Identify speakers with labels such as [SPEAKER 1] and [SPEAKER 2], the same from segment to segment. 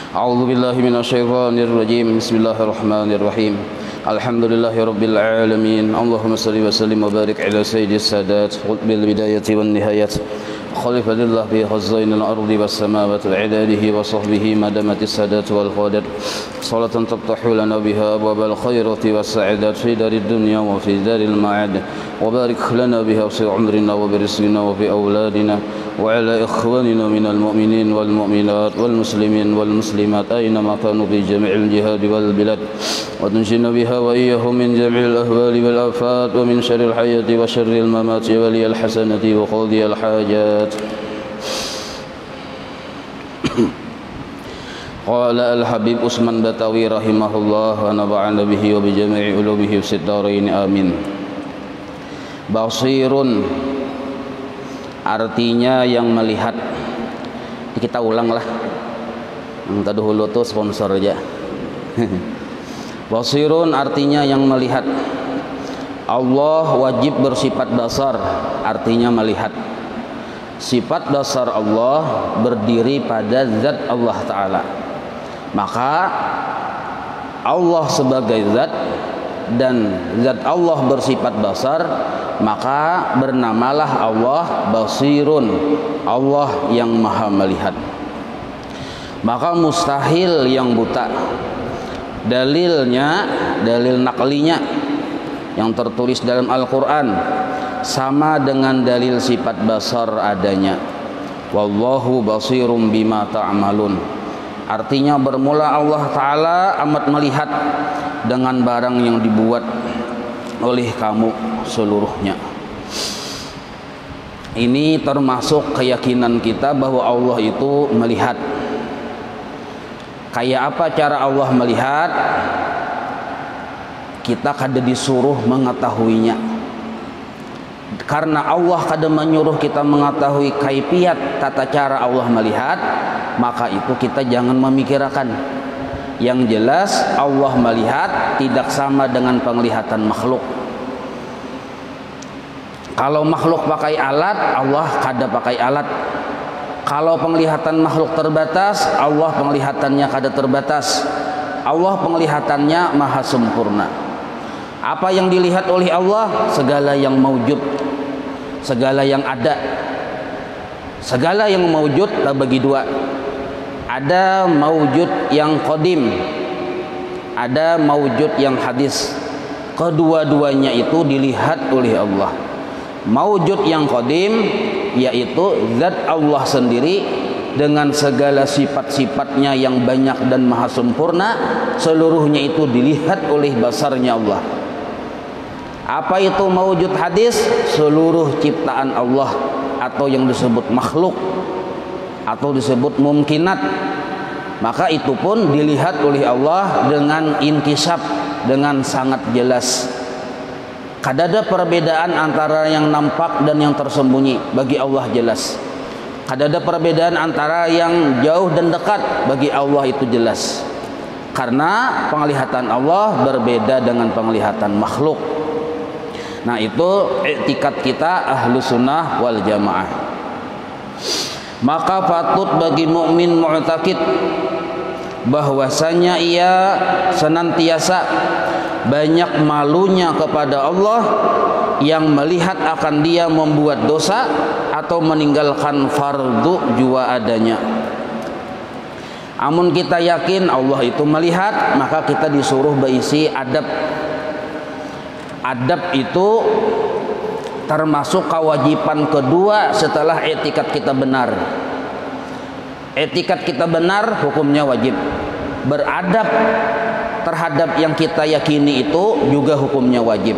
[SPEAKER 1] أعوذ بالله من الشيطان الرجيم. بسم الله الرحمن الرحيم. الحمد لله رب العالمين. اللهم صل وسلم وبارك على سيد السادات قطب البداية والنهاية خليفة الله في خزائن الأرض والسماوات وعباده وصحبه ما دامت السادات والقادات صلاة تفتح لنا بها أبواب الخيرات والسعادات في دار الدنيا وفي دار المعاد وبارك لنا بها في عمرنا وبرزقنا وفي أولادنا وعلى إخواننا من المؤمنين والمؤمنات والمسلمين والمسلمات أينما كانوا في جميع الجهاد والبلاد وتنجينا بها وإياهم من جميع الأهوال والآفات ومن شر الحياة وشر الممات ولي الحسنة وقاضي الحاجات. قال الحبيب عثمان بتاوي رحمه الله ونفعنا به وبجميع علومه في الدارين آمين. Basirun artinya yang melihat. Kita ulang lah. Yang dahulu tuh sponsor aja. Basirun artinya yang melihat. Allah wajib bersifat basar, artinya melihat. Sifat dasar Allah berdiri pada zat Allah Ta'ala. Maka Allah sebagai zat dan zat Allah bersifat basar, maka bernamalah Allah Basirun, Allah yang maha melihat. Maka mustahil yang buta. Dalilnya, dalil naklinya yang tertulis dalam Al-Quran sama dengan dalil sifat basar adanya. Wallahu basirum bima ta'malun. Artinya bermula Allah Ta'ala amat melihat dengan barang yang dibuat oleh kamu seluruhnya. Ini termasuk keyakinan kita bahwa Allah itu melihat. Kayak apa cara Allah melihat? Kita kada disuruh mengetahuinya. Karena Allah kada menyuruh kita mengetahui kaifiat tata cara Allah melihat, maka itu kita jangan memikirkan. Yang jelas Allah melihat tidak sama dengan penglihatan makhluk. Kalau makhluk pakai alat, Allah kada pakai alat. Kalau penglihatan makhluk terbatas, Allah penglihatannya kada terbatas. Allah penglihatannya maha sempurna. Apa yang dilihat oleh Allah? Segala yang maujud, segala yang ada. Segala yang maujud terbagi dua. Ada maujud yang qadim, ada maujud yang hadis. Kedua-duanya itu dilihat oleh Allah. Maujud yang qadim yaitu zat Allah sendiri dengan segala sifat-sifatnya yang banyak dan maha sempurna, seluruhnya itu dilihat oleh basarnya Allah. Apa itu maujud hadis? Seluruh ciptaan Allah atau yang disebut makhluk atau disebut mumkinat, maka itu pun dilihat oleh Allah dengan inkisab, dengan sangat jelas. Kada ada perbedaan antara yang nampak dan yang tersembunyi, bagi Allah jelas. Kada ada perbedaan antara yang jauh dan dekat, bagi Allah itu jelas. Karena penglihatan Allah berbeda dengan penglihatan makhluk. Nah, itu i'tikad kita ahlu sunnah wal jamaah. Maka patut bagi mukmin mu'takid bahwasanya ia senantiasa banyak malunya kepada Allah yang melihat akan dia membuat dosa atau meninggalkan fardu jua adanya. Amun kita yakin Allah itu melihat, maka kita disuruh berisi adab. Adab itu termasuk kewajiban kedua setelah i'tikad kita benar. I'tikad kita benar, hukumnya wajib. Beradab terhadap yang kita yakini itu juga hukumnya wajib.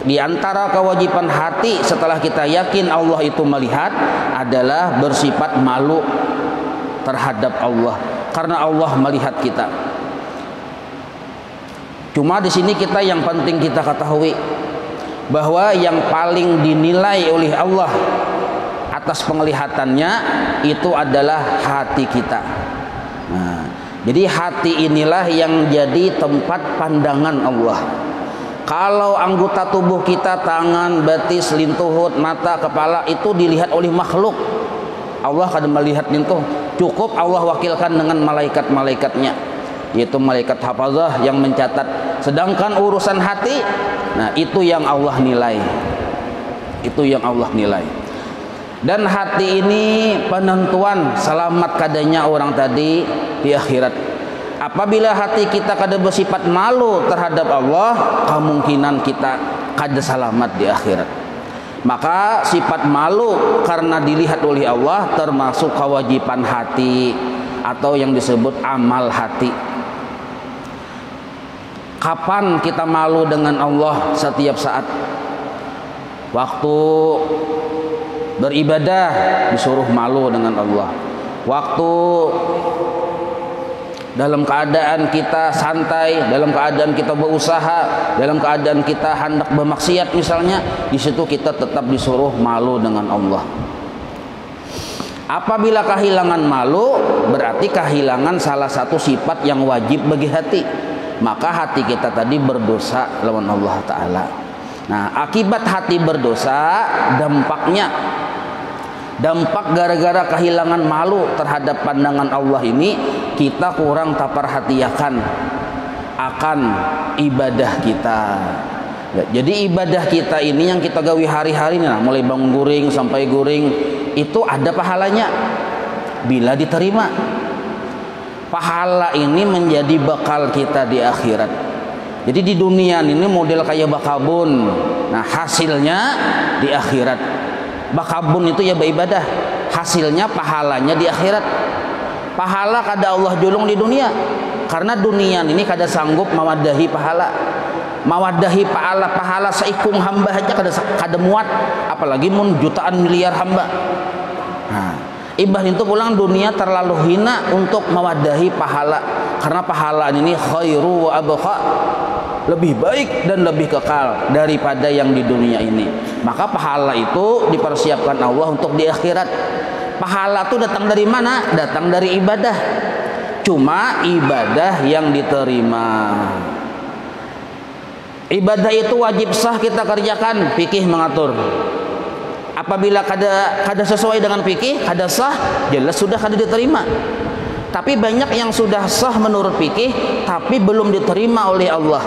[SPEAKER 1] Di antara kewajiban hati setelah kita yakin Allah itu melihat adalah bersifat malu terhadap Allah, karena Allah melihat kita. Cuma di sini kita yang penting kita ketahui bahwa yang paling dinilai oleh Allah atas penglihatannya itu adalah hati kita. Nah, jadi hati inilah yang jadi tempat pandangan Allah. Kalau anggota tubuh kita, tangan, betis, lintuhut, mata, kepala itu dilihat oleh makhluk, Allah kada melihat lintuh. Cukup Allah wakilkan dengan malaikat-malaikatnya, yaitu malaikat hafazah yang mencatat. Sedangkan urusan hati, nah itu yang Allah nilai. Itu yang Allah nilai. Dan hati ini penentuan selamat kadanya orang tadi di akhirat. Apabila hati kita kada bersifat malu terhadap Allah, kemungkinan kita kada selamat di akhirat. Maka sifat malu karena dilihat oleh Allah termasuk kewajiban hati atau yang disebut amal hati. Kapan kita malu dengan Allah? Setiap saat. Waktu beribadah disuruh malu dengan Allah. Waktu dalam keadaan kita santai, dalam keadaan kita berusaha, dalam keadaan kita hendak bermaksiat misalnya, di situ kita tetap disuruh malu dengan Allah. Apabila kehilangan malu, berarti kehilangan salah satu sifat yang wajib bagi hati. Maka hati kita tadi berdosa lawan Allah Ta'ala. Nah, akibat hati berdosa, dampak gara-gara kehilangan malu terhadap pandangan Allah ini, kita kurang taperhatiakan akan ibadah kita. Ya, jadi ibadah kita ini yang kita gawi hari-hari, nah, mulai bangun guring sampai guring, itu ada pahalanya bila diterima. Pahala ini menjadi bekal kita di akhirat. Jadi di dunia ini model kayak bakabun, nah hasilnya di akhirat. Bakabun itu ya beribadah, hasilnya pahalanya di akhirat. Pahala kada Allah julung di dunia, karena dunia ini kada sanggup mawadahi pahala. Mawadahi pahala seikung hamba aja kada muat, apalagi mun jutaan miliar hamba. Nah, ibah itu pulang dunia terlalu hina untuk mawadahi pahala, karena pahala ini khairu wa abqa, lebih baik dan lebih kekal daripada yang di dunia ini. Maka pahala itu dipersiapkan Allah untuk di akhirat. Pahala itu datang dari mana? Datang dari ibadah. Cuma ibadah yang diterima. Ibadah itu wajib sah kita kerjakan, fikih mengatur. Apabila kada sesuai dengan fikih, kada sah, jelas sudah kada diterima. Tapi banyak yang sudah sah menurut fikih tapi belum diterima oleh Allah.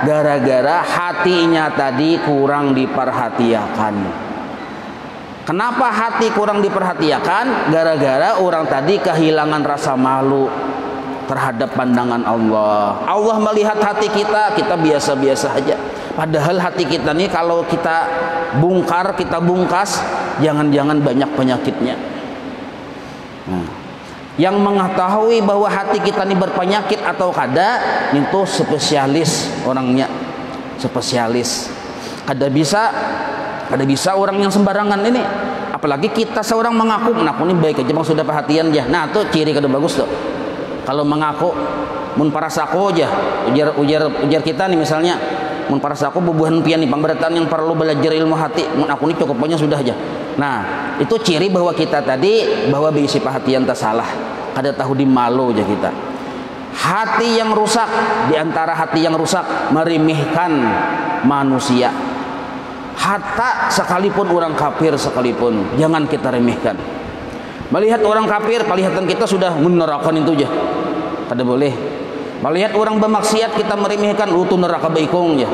[SPEAKER 1] Gara-gara hatinya tadi kurang diperhatiakan. Kenapa hati kurang diperhatiakan? Gara-gara orang tadi kehilangan rasa malu terhadap pandangan Allah. Allah melihat hati kita, kita biasa-biasa aja. Padahal hati kita nih kalau kita bongkar, kita bungkas, jangan-jangan banyak penyakitnya. Nah, yang mengetahui bahwa hati kita ini berpenyakit atau kada, itu spesialis orangnya, spesialis. Kada bisa orang yang sembarangan ini. Apalagi kita seorang mengaku ini baik aja, bang sudah perhatian ya. Nah, itu ciri kada bagus tuh. Kalau mengaku, mun parasako aja, ujar kita nih misalnya, mun parasako bubuhan pian nih pemberatan yang perlu belajar ilmu hati, mun aku ini cukup banyak sudah aja. Nah, itu ciri bahwa kita tadi bahwa berisi perhatian tak salah, kada tahu di malu aja kita. Hati yang rusak, diantara hati yang rusak merimihkan manusia. Hatta sekalipun orang kafir sekalipun, jangan kita remehkan. Melihat orang kafir, pelihatan kita sudah menerakan itu aja, kada boleh. Melihat orang bermaksiat kita meremehkan, itu neraka baikung ya.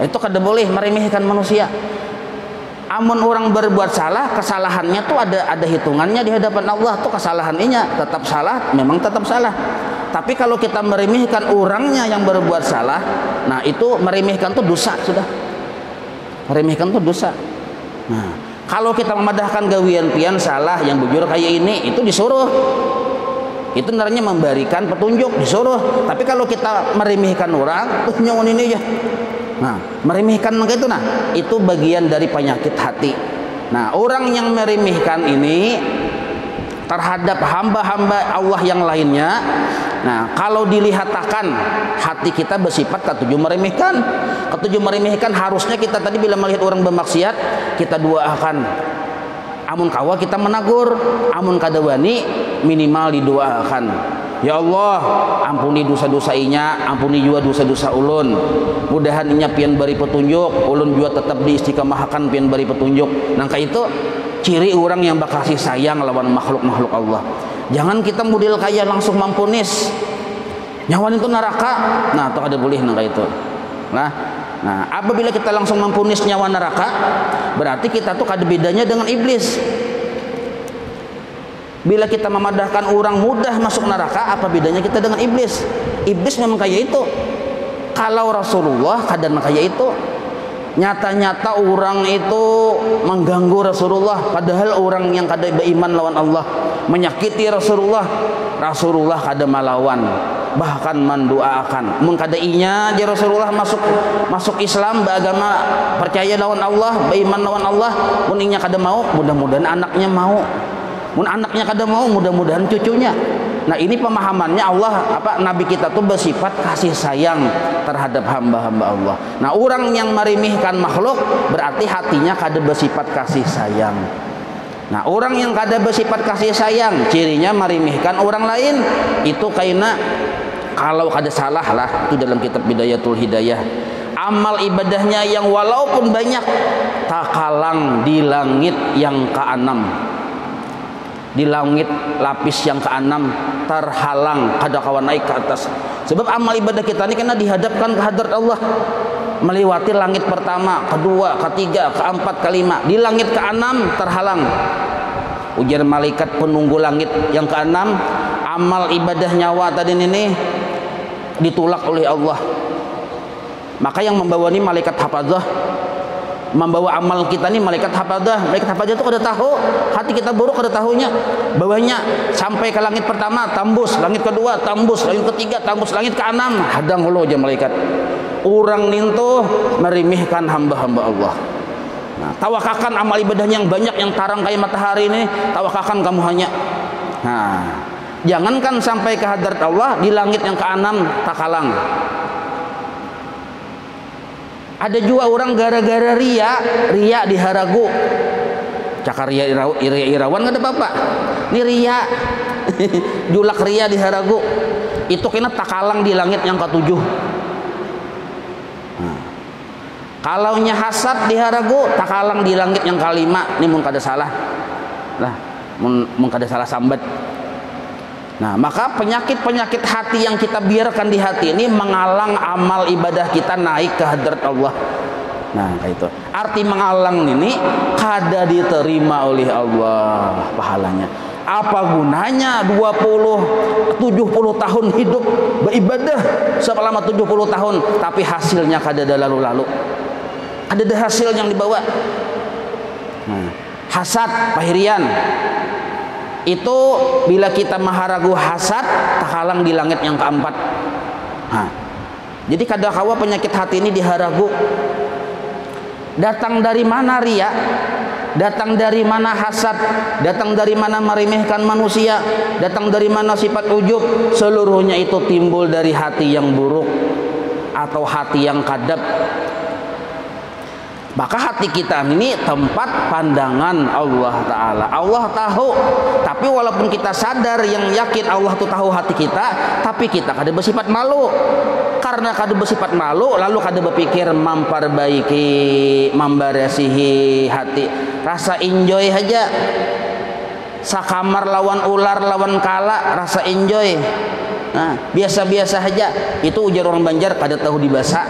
[SPEAKER 1] Itu kada boleh meremehkan manusia. Amun orang berbuat salah, kesalahannya tuh ada hitungannya di hadapan Allah tuh, kesalahannya tetap salah, memang tetap salah. Tapi kalau kita meremehkan orangnya yang berbuat salah, nah itu meremehkan tuh dosa sudah. Meremehkan tuh dosa. Nah, kalau kita memadahkan gawian pian salah yang bujur kayak ini, itu disuruh. Itu sebenarnya memberikan petunjuk, disuruh. Tapi kalau kita meremehkan orang, nyongon ini aja. Nah, meremehkan itu, nah itu bagian dari penyakit hati. Nah, orang yang meremehkan ini terhadap hamba-hamba Allah yang lainnya, nah kalau dilihatakan hati kita bersifat ketujuh meremehkan. Ketujuh meremehkan harusnya kita tadi bila melihat orang bermaksiat, kita doakan. Amun kawa kita menagur, amun kadawani minimal didoakan. Ya Allah, ampuni dosa-dosa inya, ampuni juga dosa-dosa ulun. Mudahan inya pian beri petunjuk, ulun juga tetap diistiqamahkan pian beri petunjuk. Nangka itu ciri orang yang bakasih sayang lawan makhluk-makhluk Allah. Jangan kita model kaya langsung mampunis nyawan itu neraka. Nah, atau ada boleh nang itu. Nah, apabila kita langsung mampunis nyawa neraka, berarti kita tuh ada bedanya dengan iblis. Bila kita memadahkan orang mudah masuk neraka, apa bedanya kita dengan iblis? Iblis memang kayak itu. Kalau Rasulullah kadang kayak itu. Nyata-nyata orang itu mengganggu Rasulullah, padahal orang yang kada beriman lawan Allah, menyakiti Rasulullah kada malawan, bahkan mendoakan. Mun kada inya je Rasulullah masuk Islam, beragama percaya lawan Allah, beriman lawan Allah, mun inya kada mau, mudah-mudahan anaknya mau. Mun anaknya kada mau, mudah-mudahan cucunya. Nah, ini pemahamannya Allah, Nabi kita tuh bersifat kasih sayang terhadap hamba-hamba Allah. Nah, orang yang merimihkan makhluk berarti hatinya kada bersifat kasih sayang. Nah, orang yang kada bersifat kasih sayang, cirinya merimihkan orang lain. Itu kaina kalau kada salah lah, itu dalam kitab Bidayatul Hidayah. Amal ibadahnya yang walaupun banyak, takalang di langit yang keenam. Di langit lapis yang keenam terhalang, kada kawan naik ke atas. Sebab amal ibadah kita ini kena dihadapkan ke hadrat Allah, melewati langit pertama, kedua, ketiga, keempat, kelima. Di langit keenam terhalang. Ujar malaikat penunggu langit yang keenam, amal ibadah nyawa tadi ini ditolak oleh Allah. Maka yang membawa ini malaikat hafazah, membawa amal kita nih malaikat hafazah. Malaikat hafazah itu kada tahu hati kita buruk, kada tahunya. Bawahnya sampai ke langit pertama tembus, langit kedua tembus, langit ketiga tembus, langit keenam hadang hulu aja malaikat. Orang nintu merimihkan hamba-hamba Allah. Nah, tawakakan amal ibadah yang banyak yang tarang kayak matahari ini, tawakakan kamu hanya. Nah, jangankan sampai ke hadrat Allah, di langit yang keenam takalang. Ada juga orang gara-gara ria diharagu. Cakar ria irawan nggak ada bapak. Ini ria, julak ria diharagu. Itu kena takalang di langit yang ketujuh. Nah, kalau nya hasad diharagu, takalang di langit yang kelima. Ini mun kada salah, lah mun kada salah sambat. Nah, maka penyakit-penyakit hati yang kita biarkan di hati ini menghalang amal ibadah kita naik ke hadrat Allah. Nah, kayak itu. Arti menghalang ini kada diterima oleh Allah pahalanya. Apa gunanya 70 tahun hidup beribadah selama 70 tahun tapi hasilnya kada ada lalu-lalu. Ada hasil yang dibawa. Nah, hasad pahirian itu bila kita maharagu hasad takalang di langit yang keempat. Nah, jadi kadang-kala penyakit hati ini diharagu. Datang dari mana ria? Datang dari mana hasad? Datang dari mana meremehkan manusia? Datang dari mana sifat ujub? Seluruhnya itu timbul dari hati yang buruk atau hati yang kadab. Maka hati kita ini tempat pandangan Allah Ta'ala. Allah tahu, tapi walaupun kita sadar yang yakin Allah tuh tahu hati kita, tapi kita kada bersifat malu. Karena kada bersifat malu, lalu kada berpikir memperbaiki, memberesihi hati. Rasa enjoy aja. Sakamar lawan ular, lawan kala, rasa enjoy. Nah, biasa-biasa aja. Itu ujar orang Banjar, kada tahu dibasa.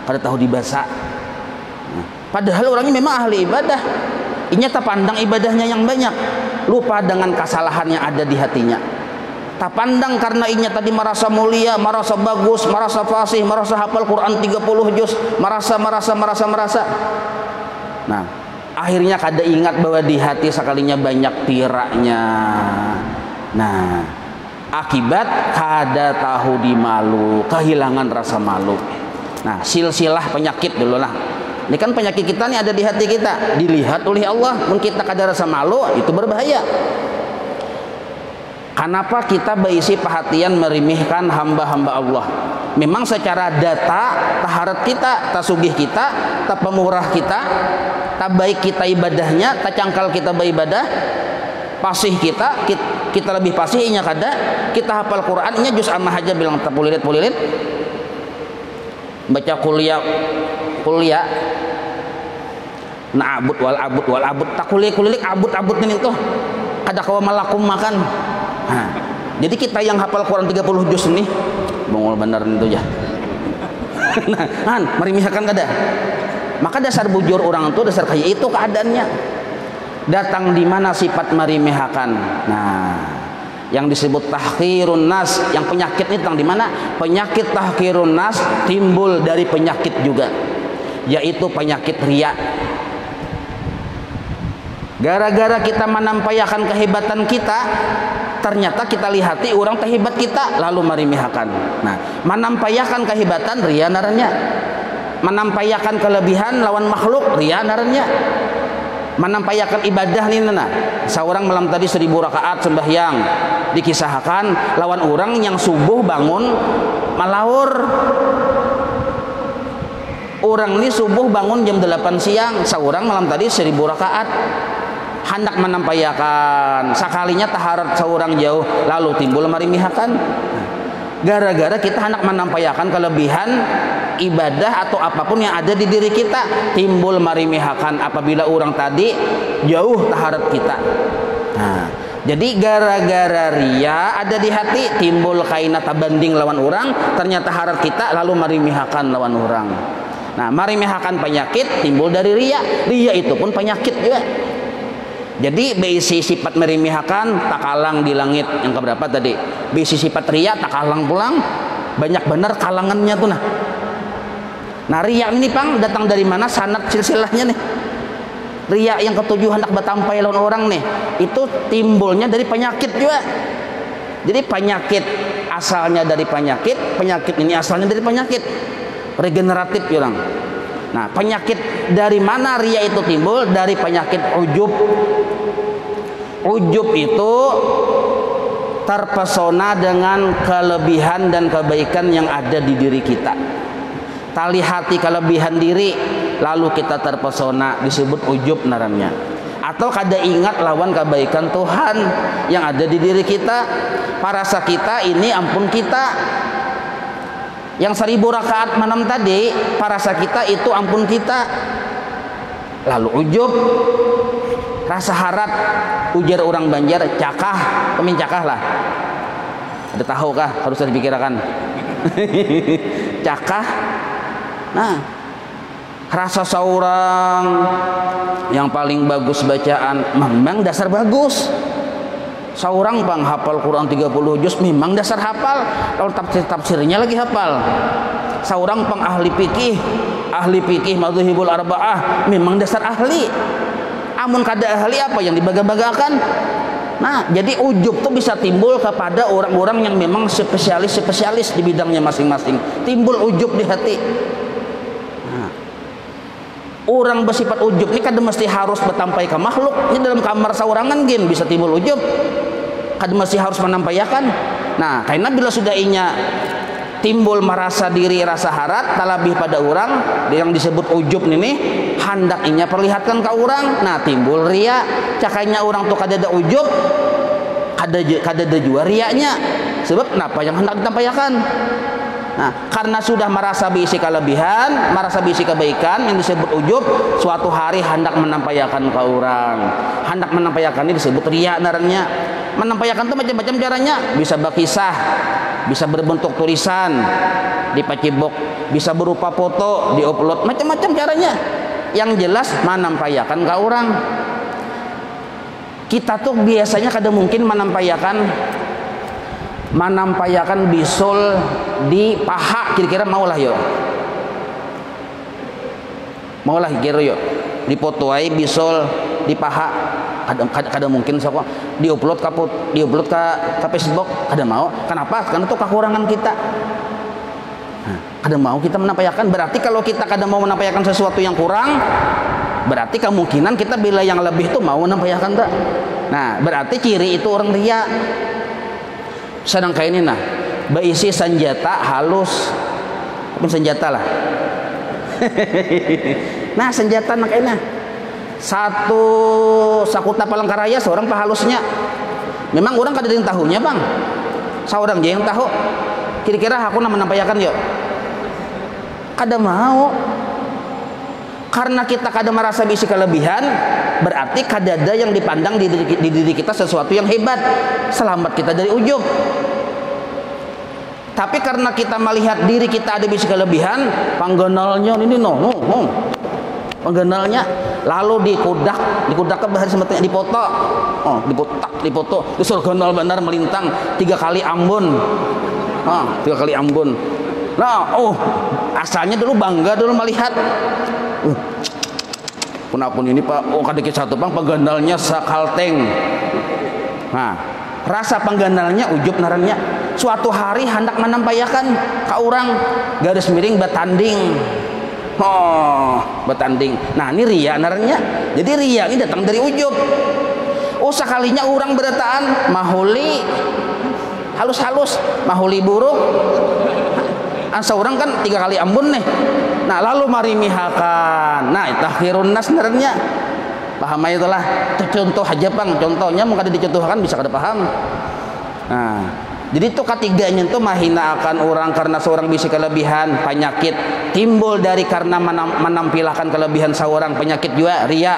[SPEAKER 1] Kada tahu dibasa. Padahal orangnya memang ahli ibadah. Inya tak pandang ibadahnya yang banyak, lupa dengan kesalahan yang ada di hatinya. Tak pandang karena inya tadi merasa mulia, merasa bagus, merasa fasih, merasa hafal Quran 30 juz, merasa. Nah, akhirnya kada ingat bahwa di hati sekalinya banyak piraknya. Nah, akibat kada tahu dimalu, kehilangan rasa malu. Nah, silsilah penyakit dulu lah. Ini kan penyakit kita nih ada di hati kita, dilihat oleh Allah. Mungkin kita kada rasa malu, itu berbahaya. Kenapa kita berisi perhatian merimihkan hamba-hamba Allah? Memang secara data, taharat kita, tasugih kita, tak pemurah kita, tak baik kita ibadahnya, tak cangkal kita beribadah, pasih kita lebih pasihnya kada. Kita hafal Qurannya juz amma aja bilang tak pulilit. Baca kuliah na abud wal abud tak kulik abud ini tuh kada kawa malakum makan. Nah, jadi kita yang hafal Quran 30 juz nih bongol bener itu ya. Nah, merimihakan kada. Maka dasar bujur orang itu dasar kaya itu keadaannya. Datang di mana sifat merimihakan. Nah, yang disebut tahqirun nas, yang penyakit itu di mana? Penyakit tahqirun nas timbul dari penyakit juga, yaitu penyakit riya. Gara-gara kita menampakkan kehebatan kita, ternyata kita lihati orang terhebat kita lalu meremehkan. Nah, menampakkan kehebatan riya naranya. Menampakkan kelebihan lawan makhluk riya naranya. Menampakkan ibadah nih nana. Seorang malam tadi 1000 rakaat sembahyang, dikisahkan lawan orang yang subuh bangun malaur. Orang ini subuh bangun jam 8 siang, seorang malam tadi 1000 rakaat. Hendak menampakkan sekalinya taharat seorang jauh lalu timbul merimihakan. Gara-gara kita hendak menampakkan kelebihan ibadah atau apapun yang ada di diri kita, timbul merimihakan apabila orang tadi jauh taharat kita. Nah, jadi gara-gara riya ada di hati, timbul kaina tabanding lawan orang, ternyata harat kita lalu merimihakan lawan orang. Nah, merimihakan penyakit timbul dari riya. Riya itu pun penyakit juga. Jadi bisi sifat merimihakan takalang di langit yang keberapa tadi? Bisi sifat riya takalang pulang, banyak benar kalangannya tuh nah. Nah, riya ini pang datang dari mana sanad silsilahnya nih? Riya yang ketujuh hendak bertampai lawan orang nih, itu timbulnya dari penyakit juga. Jadi penyakit asalnya dari penyakit, penyakit ini asalnya dari penyakit regeneratif ya orang. Nah, penyakit dari mana riya itu timbul? Dari penyakit ujub. Ujub itu terpesona dengan kelebihan dan kebaikan yang ada di diri kita. Tali hati kelebihan diri, lalu kita terpesona, disebut ujub naramnya. Atau kada ingat lawan kebaikan Tuhan yang ada di diri kita. Parasa kita ini ampun kita. Yang 1000 rakaat malam tadi, parasa kita itu ampun kita. Lalu ujub, rasa harat, ujar orang Banjar, cakah, pemin cakah lah. Ada tahu kah? Harus dipikirkan. Cakah. Nah, rasa seorang yang paling bagus bacaan, memang dasar bagus. Seorang pang hafal Quran 30 juz memang dasar hafal, kalau tafsirnya lagi hafal. Seorang pang ahli fikih madzhabul arba'ah memang dasar ahli. Amun kada ahli apa yang dibaga-bagakan. Nah, jadi ujub tuh bisa timbul kepada orang-orang yang memang spesialis di bidangnya masing-masing. Timbul ujub di hati. Nah, orang bersifat ujub ini kada mesti harus bertampai ke makhluk. Ini dalam kamar saurangan gin bisa timbul ujub. Kada mesti harus menampakkan. Nah, karena bila sudah inya timbul merasa diri rasa harat talabih pada orang yang disebut ujub ini hendak inya perlihatkan ke orang. Nah, timbul riya. Cakainya orang tuh kada ada ujub, kada ada juga riyanya. Sebab kenapa yang hendak ditampakkan? Nah, karena sudah merasa bisi kelebihan, merasa bisi kebaikan yang disebut ujub, suatu hari hendak menampakkan ke orang. Hendak menampakkan ini disebut riya naranya. Menampakkan itu macam-macam caranya, bisa berkisah, bisa berbentuk tulisan, dipacibok, bisa berupa foto, diupload, macam-macam caranya. Yang jelas menampakkan ke orang. Kita tuh biasanya kada mungkin menampakkan bisul di paha, kira-kira maulah yo. Maulah kira yo. Dipotoai bisul di paha. Kada mungkin sok diupload ke Facebook, kada mau. Kenapa? Karena itu kekurangan kita. Nah, kada mau kita menampakkan. Berarti kalau kita kada mau menampakkan sesuatu yang kurang, berarti kemungkinan kita bila yang lebih itu mau menampakkan tak. Nah, berarti ciri itu orang riya. Sedang kayak ini nah, berisi senjata halus, pun senjata lah. Nah, senjata nak ini. Satu sakuta Palangkaraya seorang pahalusnya. Memang orang kada ada yang tahunya bang. Seorang aja yang tahu. Kira-kira aku nak menampakkan yuk. Kada mau. Karena kita kadang merasa bisi kelebihan, berarti kadada yang dipandang di diri kita sesuatu yang hebat, selamat kita dari ujub. Tapi karena kita melihat diri kita ada bisi kelebihan, panggenalnya ini panggenalnya, lalu dikudak ke bahasa sebetulnya dipoto, dipoto, disuruh gonol benar melintang 3 kali Ambon, 3 kali Ambon. Nah, asalnya dulu bangga dulu melihat. Punapun ini Pak, kadikit satu Bang pangganalnya sakalteng. Nah, rasa pangganalnya ujub narannya. Suatu hari hendak menampayakan ka urang garis miring batanding. Batanding. Nah, ini ria narannya. Jadi ria ini datang dari ujub. Sakalinya urang berataan mahuli halus-halus, mahuli buruk. Asa orang kan 3 kali Ambon nih. Nah, lalu mari mihakan. Nah, takhirun nas sebenarnya. Paham itulah. Itu contoh aja Bang. Contohnya mungkin dicontohkan bisa kada paham. Nah, jadi itu ketiganya itu mahina akan orang karena seorang bisi kelebihan, penyakit timbul dari karena menampilkan kelebihan seorang, penyakit juga ria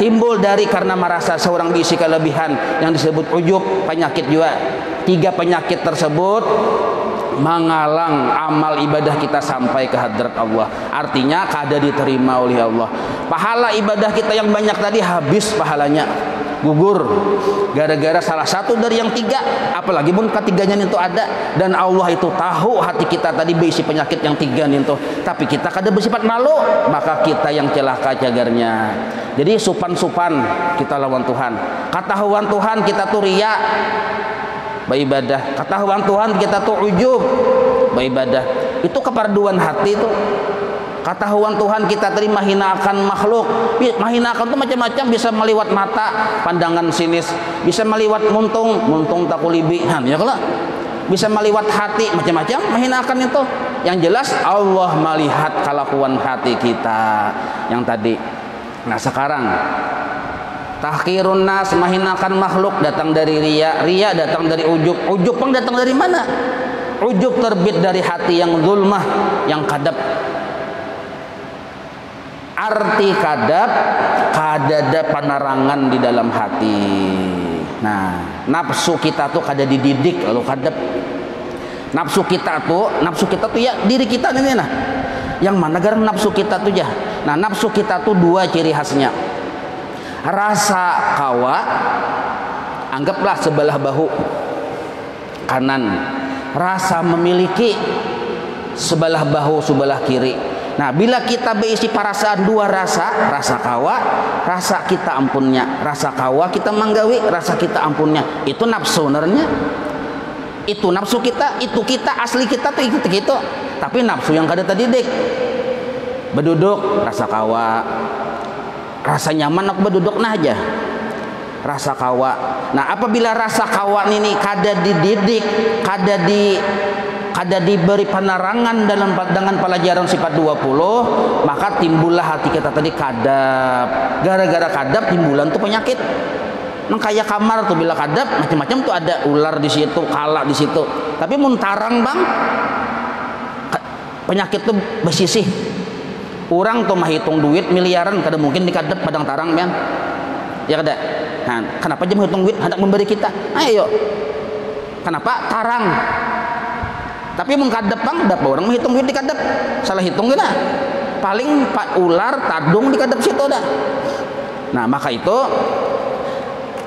[SPEAKER 1] timbul dari karena merasa seorang bisi kelebihan yang disebut ujub, penyakit juga. 3 penyakit tersebut menghalang amal ibadah kita sampai ke hadrat Allah. Artinya kada diterima oleh Allah. Pahala ibadah kita yang banyak tadi habis pahalanya, gugur gara-gara salah satu dari yang 3. Apalagi pun ketiganya itu ada, dan Allah itu tahu hati kita tadi berisi penyakit yang 3 itu. Tapi kita kada bersifat malu, maka kita yang celaka cagarnya. Jadi supan-supan kita lawan Tuhan. Ketahuan Tuhan kita tuh ria beribadah, ketahuan Tuhan kita tuh ujub beribadah. Itu keperduan hati itu. Ketahuan Tuhan kita terima hinakan makhluk. Mahinakan itu macam-macam, bisa meliwat mata, pandangan sinis, bisa meliwat muntung takulibi. Ya kalau bisa meliwat hati, macam-macam mahinakan itu. Yang jelas Allah melihat kelakuan hati kita yang tadi. Nah, sekarang tahkirun nas, mahinakan makhluk, datang dari ria, ria datang dari ujub, ujub pun datang dari mana? Ujub terbit dari hati yang zulmah, yang kadab. Arti kadab, kadada penerangan di dalam hati. Nah, nafsu kita tuh kada dididik lalu kadab. Nafsu kita tuh ya diri kita ini nah. Yang mana garam nafsu kita tuh ya? Nah, nafsu kita tuh 2 ciri khasnya. Rasa kawa, anggaplah sebelah bahu kanan, rasa memiliki sebelah bahu sebelah kiri. Nah, bila kita berisi perasaan 2 rasa, rasa kawa, rasa kita ampunnya, rasa kawa kita manggawi, rasa kita ampunnya, itu nafsu sebenarnya. Itu nafsu kita, itu kita asli kita tuh itu gitu. Tapi nafsu yang kada terdidik. Beduduk rasa kawa, rasa nyaman aku berduduk nah aja, rasa kawa. Nah, apabila rasa kawa ini kada dididik, kada diberi penerangan dengan pelajaran sifat 20, maka timbullah hati kita tadi kadab. Gara-gara kadab timbulan tuh penyakit. Nang kayak kamar tuh bila kadab macam-macam tuh ada ular di situ, kala di situ. Tapi muntarang Bang, penyakit tuh bersisih. Orang tuh menghitung duit miliaran kada mungkin dikadep padang tarang men. Ya kada. Nah, kenapa aja menghitung duit hendak memberi kita? Ayo. Kenapa tarang? Tapi mengkadep Bang, dapat orang menghitung duit dikadep. Salah hitung gina. Paling ular tadung dikadep situ dah. Nah, maka itu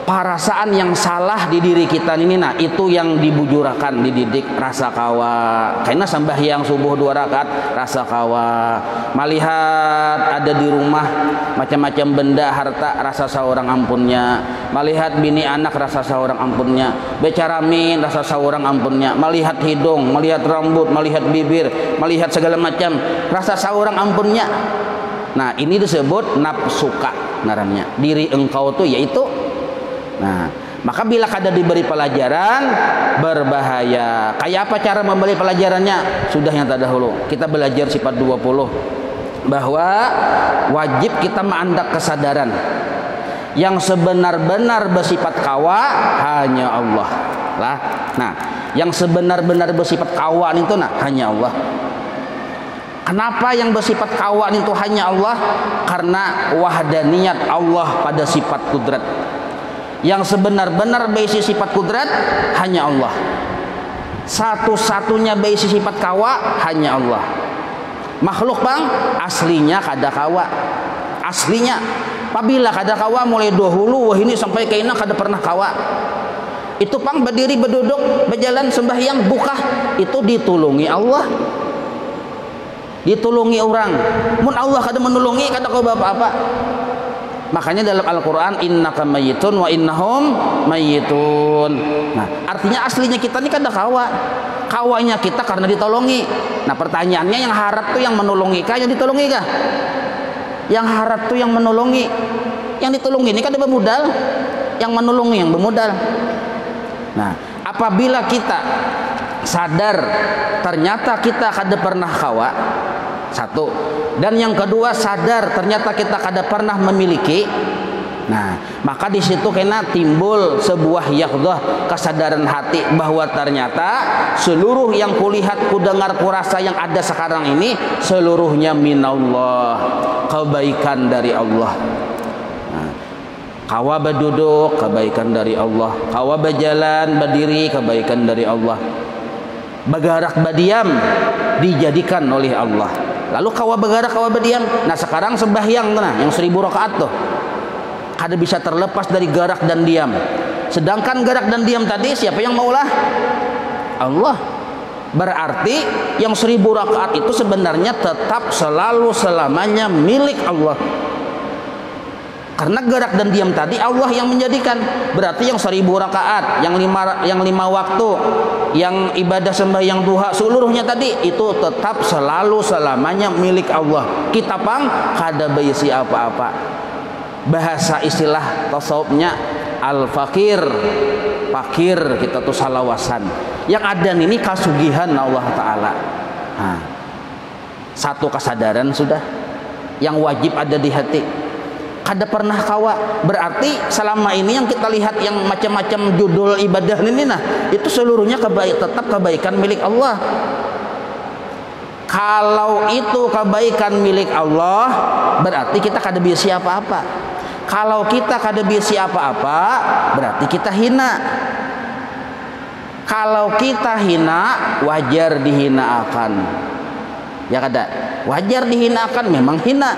[SPEAKER 1] perasaan yang salah di diri kita ini, nah itu yang dibujurakan, dididik rasa kawa. Karena sembahyang subuh 2 rakaat rasa kawa, melihat ada di rumah macam-macam benda harta rasa seorang ampunnya, melihat bini anak rasa seorang ampunnya, bicara min rasa seorang ampunnya, melihat hidung, melihat rambut, melihat bibir, melihat segala macam rasa seorang ampunnya. Nah, ini disebut nafsuka ngarannya. Diri engkau tuh yaitu. Nah, maka bila kada diberi pelajaran berbahaya. Kayak apa cara memberi pelajarannya? Sudah yang terdahulu. Kita belajar sifat 20 bahwa wajib kita mengandak kesadaran yang sebenar-benar bersifat kawa hanya Allah lah. Nah, yang sebenar-benar bersifat kawa itu nah hanya Allah. Kenapa yang bersifat kawa itu hanya Allah? Karena wahdaniyat Allah pada sifat kudrat. Yang sebenar-benar berisi sifat kudrat hanya Allah. Satu-satunya berisi sifat kawa hanya Allah. Makhluk bang aslinya kada kawa. Aslinya apabila kada kawa mulai dahulu wah ini sampai ke ina kada pernah kawa. Itu pang berdiri berduduk berjalan sembahyang buka itu ditulungi Allah. Ditulungi orang. Mun Allah kada menolongi kada kau apa-apa. Makanya dalam Al-Qur'an innaka mayyitun wa innahum mayyitun. Nah, artinya aslinya kita ini kada kawa. Kawanya kita karena ditolongi. Nah, pertanyaannya yang harap tuh yang menolongi kah yang ditolongi kah? Yang harap tuh yang menolongi. Yang ditolongi ini kada bermodal. Yang menolongi yang bermodal. Nah, apabila kita sadar ternyata kita kada pernah kawa, satu, dan yang kedua sadar ternyata kita kada pernah memiliki, nah maka di situ kena timbul sebuah yaqdah, kesadaran hati bahwa ternyata seluruh yang kulihat, kudengar, kurasa yang ada sekarang ini seluruhnya minallah, kebaikan dari Allah. Kawa berduduk kebaikan dari Allah, kawa berjalan berdiri kebaikan dari Allah, bergerak berdiam dijadikan oleh Allah. Lalu kawa bergerak kawa berdiam. Nah sekarang sembahyang nah yang 1000 rakaat tuh kada bisa terlepas dari gerak dan diam. Sedangkan gerak dan diam tadi siapa yang maulah? Allah. Berarti yang 1000 rakaat itu sebenarnya tetap selalu selamanya milik Allah. Karena gerak dan diam tadi Allah yang menjadikan. Berarti yang 1000 rakaat, yang 5 waktu, yang ibadah sembahyang duha seluruhnya tadi itu tetap selalu selamanya milik Allah. Kita pang kada berisi apa-apa. Bahasa istilah tasawufnya al-fakir. Fakir kita tuh salawasan. Yang ada ini kasugihan Allah Ta'ala. Nah, satu kesadaran sudah yang wajib ada di hati. Kada pernah kawa. Berarti selama ini yang kita lihat yang macam-macam judul ibadah ini nah itu seluruhnya tetap kebaikan milik Allah. Kalau itu kebaikan milik Allah berarti kita kada bisa apa-apa. Kalau kita kada bisa apa-apa berarti kita hina. Kalau kita hina wajar dihinakan. Ya kada? Wajar dihinakan memang hina.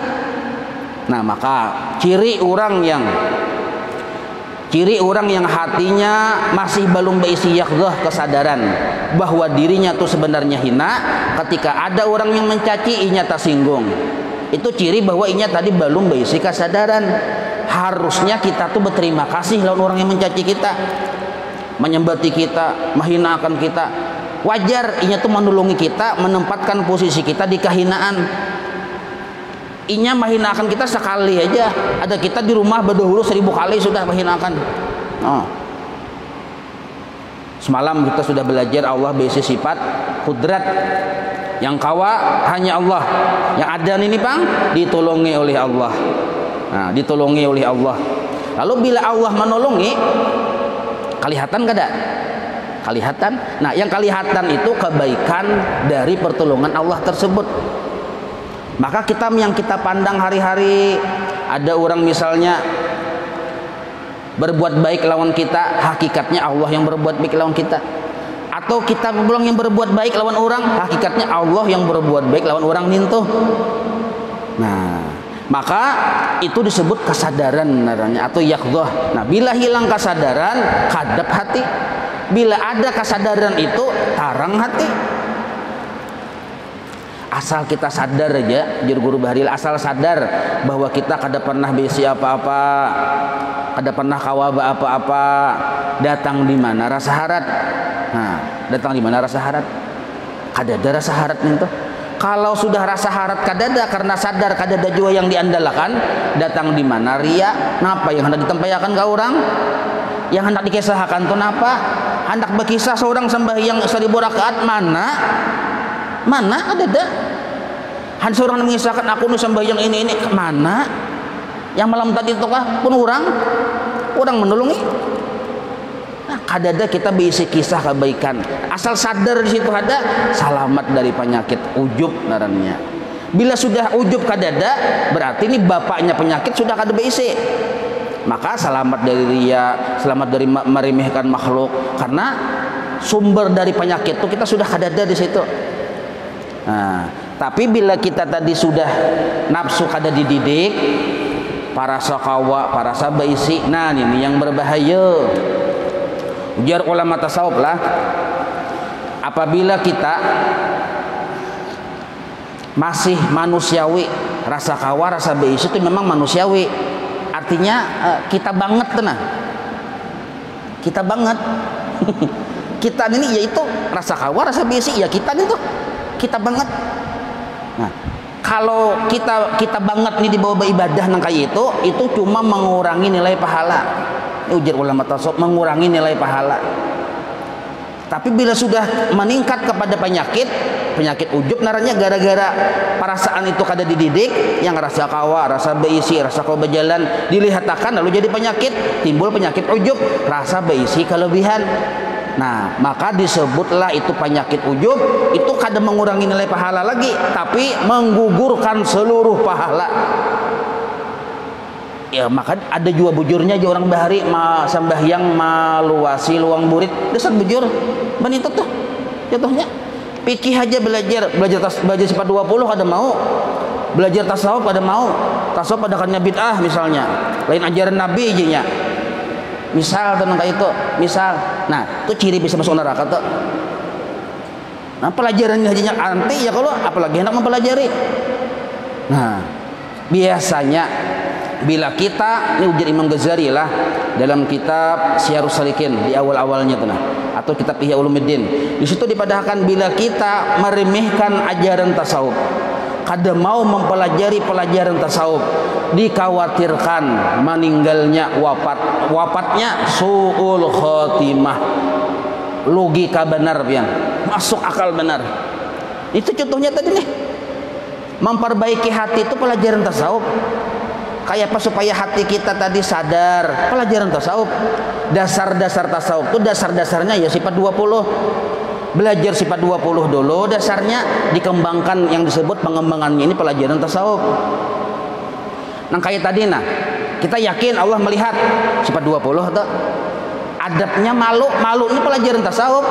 [SPEAKER 1] Nah maka ciri orang yang hatinya masih belum berisi yaqdah, kesadaran bahwa dirinya tuh sebenarnya hina, ketika ada orang yang mencaci inya tersinggung, itu ciri bahwa inya tadi belum berisi kesadaran. Harusnya kita tuh berterima kasih lawan orang yang mencaci kita, menyembati kita, menghinakan kita. Wajar inya tuh menolongi kita, menempatkan posisi kita di kehinaan. Inya menghinakan kita sekali aja, ada kita di rumah berdahulu 1000 kali sudah menghinakan. Semalam kita sudah belajar Allah berisi sifat kudrat. Yang kawa hanya Allah. Yang ada ini bang ditolongi oleh Allah. Nah, ditolongi oleh Allah. Lalu bila Allah menolongi, kelihatan kada? Kelihatan. Nah, yang kelihatan itu kebaikan dari pertolongan Allah tersebut. Maka kita yang kita pandang hari-hari, ada orang misalnya berbuat baik lawan kita, hakikatnya Allah yang berbuat baik lawan kita. Atau kita belum yang berbuat baik lawan orang, hakikatnya Allah yang berbuat baik lawan orang nintuh. Nah, maka itu disebut kesadaran namanya atau yaqdah. Nah, bila hilang kesadaran, hadap hati. Bila ada kesadaran itu tarang hati. Asal kita sadar aja, juru guru Bahril, asal sadar bahwa kita kada pernah besi apa-apa, kada pernah kawa apa-apa, datang di mana rasa harat. Nah, datang di mana rasa harat? Kada ada rasa harat itu. Kalau sudah rasa harat kada ada karena sadar kada ada jua yang diandalkan, datang di mana ria? Napa yang hendak ditempayakan ke orang? Yang hendak dikisahkan tuh napa? Hendak berkisah seorang sembahyang 1000 rakaat mana? Mana ada dah? Hanya seorang mengisahkan aku nu sembahyang ini mana? Yang malam tadi itu kah pun orang menolongi. Nah, kadada kita berisi kisah kebaikan. Asal sadar di situ ada, selamat dari penyakit ujub narannya. Bila sudah ujub kadada, berarti ini bapaknya penyakit sudah kada beisi. Maka selamat dari riya, selamat dari meremehkan makhluk, karena sumber dari penyakit itu kita sudah kadada di situ. Nah, tapi bila kita tadi sudah nafsu kada dididik, para sakawa, para sabaisi, nah ini yang berbahaya. Ujar ulama tasawuf lah, apabila kita masih manusiawi, rasa kawa, rasa beisi itu memang manusiawi. Artinya kita banget tenang. Kita banget. Kita ini yaitu rasa kawa, rasa beisi ya kita itu. Kita banget. Nah, kalau kita banget nih di bawah ibadah nang kayak itu cuma mengurangi nilai pahala. Ujar ulama tasawuf, mengurangi nilai pahala. Tapi bila sudah meningkat kepada penyakit ujub naranya gara-gara perasaan itu kada dididik, yang rasa kawa, rasa beisi, rasa kau berjalan dilihatkan lalu jadi penyakit, timbul penyakit ujub, rasa beisi kelebihan. Nah, maka disebutlah itu penyakit ujub, itu kada mengurangi nilai pahala lagi, tapi menggugurkan seluruh pahala. Ya, maka ada juga bujurnya aja orang bahari sambahyang maluasi luang murid dasar bujur ban itu tuh contohnya. Fikih aja belajar sifat 20 ada mau, belajar tasawuf ada mau, tasawuf ada kan bid'ah misalnya, lain ajaran nabi aja nya misal tentang kayak itu misal. Nah itu ciri bisa masuk neraka tuh. Nah pelajarannya hanya anti ya, kalau apalagi hendak mempelajari. Nah biasanya bila kita, ini ujar Imam Ghazali lah dalam kitab Syiarus Salikin di awal-awalnya tuh, atau kitab Ihya Ulumuddin, di situ dipadahkan bila kita meremehkan ajaran tasawuf, kada mau mempelajari pelajaran tasawuf, dikhawatirkan meninggalnya wafatnya su'ul khotimah. Logika benar pian, masuk akal benar. Itu contohnya tadi nih, memperbaiki hati itu pelajaran tasawuf. Kayak apa supaya hati kita tadi sadar, pelajaran tasawuf. Dasar-dasar tasawuf itu dasar-dasarnya ya sifat 20. Belajar sifat 20 dulu dasarnya, dikembangkan yang disebut pengembangannya ini pelajaran tasawuf. Nah kayak tadi kita yakin Allah melihat sifat 20 tuh. Adabnya malu ini pelajaran tasawuf.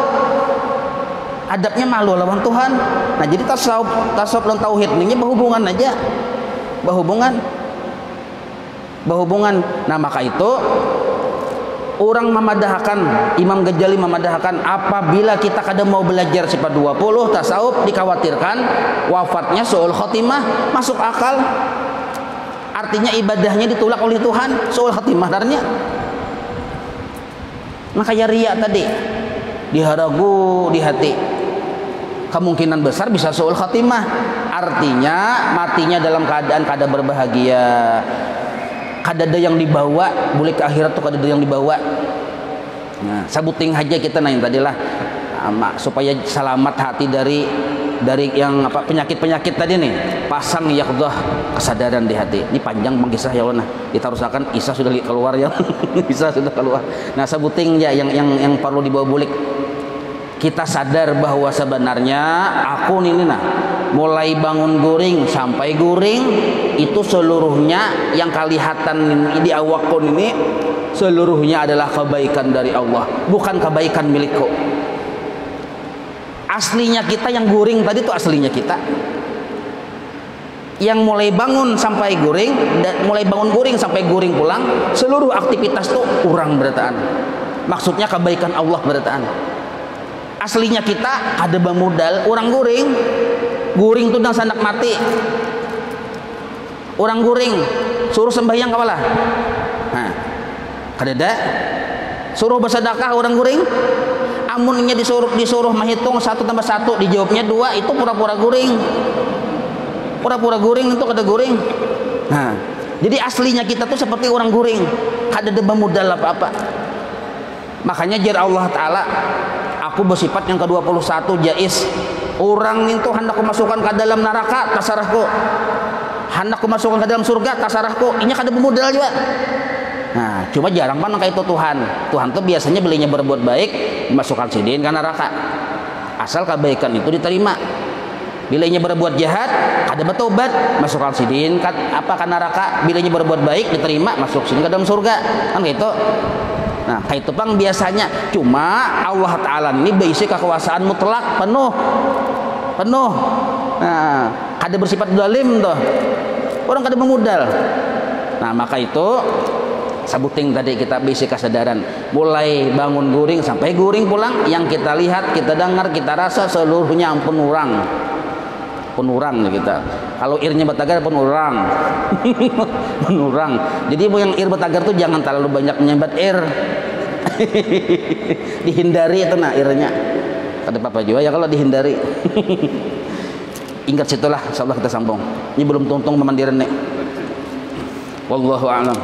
[SPEAKER 1] Adabnya malu lawan Tuhan. Nah jadi tasawuf dan tauhid ini berhubungan aja. Berhubungan. Nah maka itu orang memadahkan, Imam Ghazali memadahkan, apabila kita kadang mau belajar sifat 20 tasawuf, dikhawatirkan wafatnya su'ul khotimah, masuk akal. Artinya ibadahnya ditolak oleh Tuhan, su'ul khotimah darnya. Makanya riya tadi diharagu di hati, kemungkinan besar bisa su'ul khotimah, artinya matinya dalam keadaan kada berbahagia. Kadada yang dibawa boleh ke akhirat tuh, kadada yang dibawa. Nah sabuting aja kita yang tadilah supaya selamat hati dari yang apa penyakit tadi nih, pasang yaqdah, kesadaran di hati. Ini panjang mengisah ya Allah, ditarusakan Isa sudah keluar ya. Isa sudah keluar. Nah sabuting ya yang perlu dibawa bulik, kita sadar bahwa sebenarnya aku ini mulai bangun guring sampai guring itu seluruhnya yang kelihatan di awakku ini seluruhnya adalah kebaikan dari Allah, bukan kebaikan milikku. Aslinya kita yang guring tadi itu aslinya kita. Yang mulai bangun sampai guring dan mulai bangun guring sampai guring pulang, seluruh aktivitas itu urang berataan. Maksudnya kebaikan Allah berataan. Aslinya kita ada bamudal orang guring tuh dan sanak mati. Orang guring suruh sembahyang kapalah. Nah, kadada suruh bersedekah orang guring. Amunnya disuruh menghitung 1 tambah 1 dijawabnya 2, itu pura-pura guring. Pura-pura guring itu kada guring. Nah, jadi aslinya kita tuh seperti orang guring, kadada bamudal apa-apa. Makanya jar Allah Ta'ala, aku bersifat yang ke-21 jais. Orang itu hendak kumasukkan ke dalam neraka, tasarahku. Hendak kumasukkan ke dalam surga, tasarahku. Ini kada bemodal juga. Nah, cuma jarang mana kayak itu Tuhan. Tuhan tuh biasanya belinya berbuat baik, dimasukkan sidin ke neraka. Asal kebaikan itu diterima. Bilanya berbuat jahat, kada bertobat masuk al-sidin kan neraka, bilanya berbuat baik diterima masuk sini ke dalam surga kan gitu. Nah kayak itu pang biasanya, cuma Allah Ta'ala ini berisi kekuasaan mutlak penuh. Nah kada bersifat zalim tuh, orang kada mengudal. Nah maka itu sabuting tadi kita bisi kesadaran, mulai bangun guring sampai guring pulang, yang kita lihat, kita dengar, kita rasa seluruhnya penurang kita. Kalau irnya batagar penurang penurang. Jadi yang ir batagar tuh jangan terlalu banyak menyambat ir dihindari itu nah irnya. Ada apa juga ya kalau dihindari. Ingat situlah, insyaallah kita sambung. Ini belum tuntung memandiran nih. Wallahu a'lam.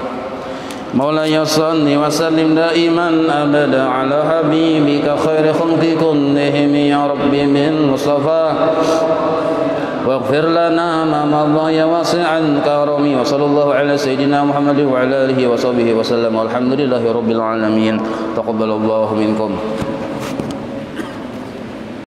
[SPEAKER 1] مولاي صل وسلم دائما أبدا على حبيبك خير خلق كلهم يا ربي من مصطفى واغفر لنا ما مضى يا واسع الكرم وصلى الله على سيدنا محمد وعلى آله وصحبه وسلم والحمد لله رب العالمين تقبل الله منكم.